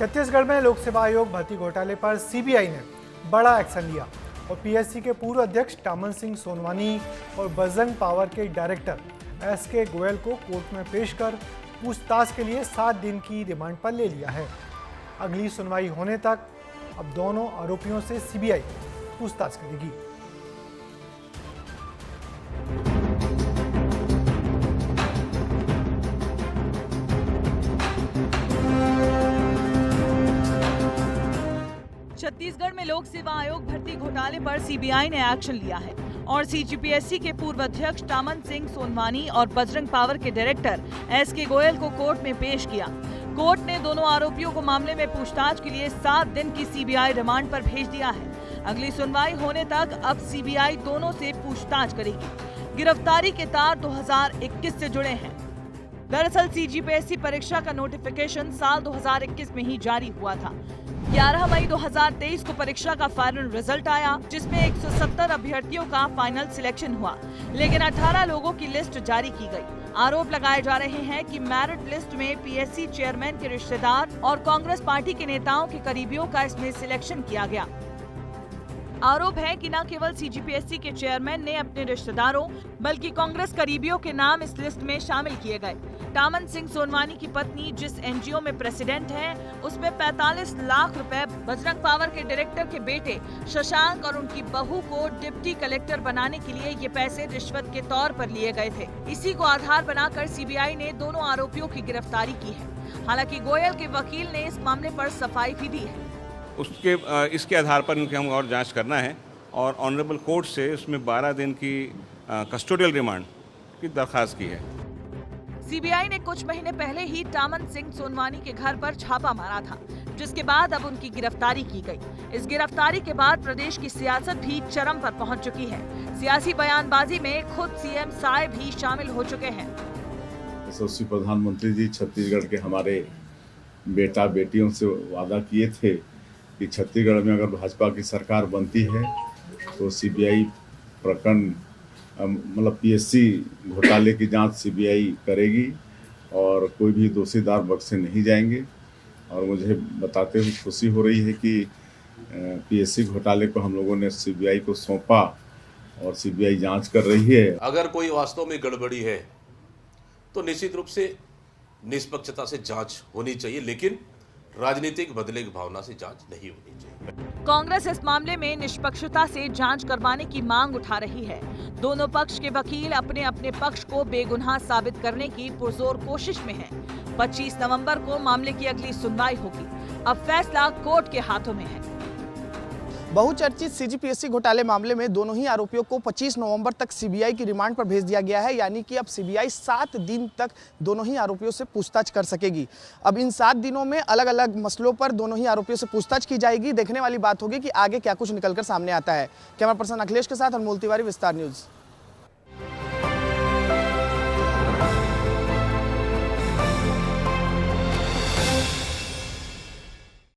छत्तीसगढ़ में लोक सेवा आयोग भर्ती घोटाले पर सीबीआई ने बड़ा एक्शन लिया और पीएससी के पूर्व अध्यक्ष टामन सिंह सोनवानी और बजरंग पावर के डायरेक्टर एसके गोयल को कोर्ट में पेश कर पूछताछ के लिए 7 दिन की रिमांड पर ले लिया है। अगली सुनवाई होने तक अब दोनों आरोपियों से सीबीआई पूछताछ करेगी। छत्तीसगढ़ में लोक सेवा आयोग भर्ती घोटाले पर सीबीआई ने एक्शन लिया है और सीजीपीएससी के पूर्व अध्यक्ष टामन सिंह सोनवानी और बजरंग पावर के डायरेक्टर एसके गोयल को कोर्ट में पेश किया। कोर्ट ने दोनों आरोपियों को मामले में पूछताछ के लिए 7 दिन की सीबीआई रिमांड पर भेज दिया है। अगली सुनवाई होने तक अब सीबीआई दोनों से पूछताछ करेगी। गिरफ्तारी के तार 2021 से जुड़े हैं। दरअसल सीजीपीएससी परीक्षा का नोटिफिकेशन साल 2021 में ही जारी हुआ था। 11 मई 2023 को परीक्षा का फाइनल रिजल्ट आया, जिसमें 170 अभ्यर्थियों का फाइनल सिलेक्शन हुआ, लेकिन 18 लोगों की लिस्ट जारी की गई। आरोप लगाए जा रहे हैं कि मेरिट लिस्ट में पीएससी चेयरमैन के रिश्तेदार और कांग्रेस पार्टी के नेताओं के करीबियों का इसमें सिलेक्शन किया गया। आरोप है कि न केवल सीजीपीएससी के चेयरमैन ने अपने रिश्तेदारों बल्कि कांग्रेस करीबियों के नाम इस लिस्ट में शामिल किए गए। टामन सिंह सोनवानी की पत्नी जिस एनजीओ में प्रेसिडेंट हैं, उसमें 45 लाख रुपए बजरंग पावर के डायरेक्टर के बेटे शशांक और उनकी बहू को डिप्टी कलेक्टर बनाने के लिए ये पैसे रिश्वत के तौर पर लिए गए थे। इसी को आधार बनाकर सीबीआई ने दोनों आरोपियों की गिरफ्तारी की है। हालांकि गोयल के वकील ने इस मामले पर सफाई भी दी है। इसके आधार पर इनके हम और जांच करना है और ऑनरेबल कोर्ट से उसमें 12 दिन की कस्टोडियल रिमांड की दरखास्त की है। सीबीआई ने कुछ महीने पहले ही टामन सिंह सोनवानी के घर पर छापा मारा था, जिसके बाद अब उनकी गिरफ्तारी की गई। इस गिरफ्तारी के बाद प्रदेश की सियासत भी चरम पर पहुंच चुकी है। सियासी बयानबाजी में खुद सीएम साय भी शामिल हो चुके हैं। यशस्वी प्रधानमंत्री जी छत्तीसगढ़ के हमारे बेटा बेटियों से वादा किए थे कि छत्तीसगढ़ में अगर भाजपा की सरकार बनती है तो सीबीआई प्रकरण मतलब पीएससी घोटाले की जांच सीबीआई करेगी और कोई भी दोषीदार बख्शे नहीं जाएंगे। और मुझे बताते हुए खुशी हो रही है कि पीएससी घोटाले को हम लोगों ने सीबीआई को सौंपा और सीबीआई जांच कर रही है। अगर कोई वास्तव में गड़बड़ी है तो निश्चित रूप से निष्पक्षता से जांच होनी चाहिए, लेकिन राजनीतिक बदले की भावना से जांच नहीं होनी चाहिए। कांग्रेस इस मामले में निष्पक्षता से जांच करवाने की मांग उठा रही है। दोनों पक्ष के वकील अपने अपने पक्ष को बेगुनाह साबित करने की पुरजोर कोशिश में हैं। 25 नवंबर को मामले की अगली सुनवाई होगी। अब फैसला कोर्ट के हाथों में है। बहुचर्चित सीजीपीएससी घोटाले मामले में दोनों ही आरोपियों को 25 नवंबर तक सीबीआई की रिमांड पर भेज दिया गया है, यानी कि अब सीबीआई 7 दिन तक दोनों ही आरोपियों से पूछताछ कर सकेगी। अब इन 7 दिनों में अलग अलग मसलों पर दोनों ही आरोपियों से पूछताछ की जाएगी। देखने वाली बात होगी कि आगे क्या कुछ निकलकर सामने आता है। कैमरा पर्सन अखिलेश के साथ अनमोल तिवारी, विस्तार न्यूज।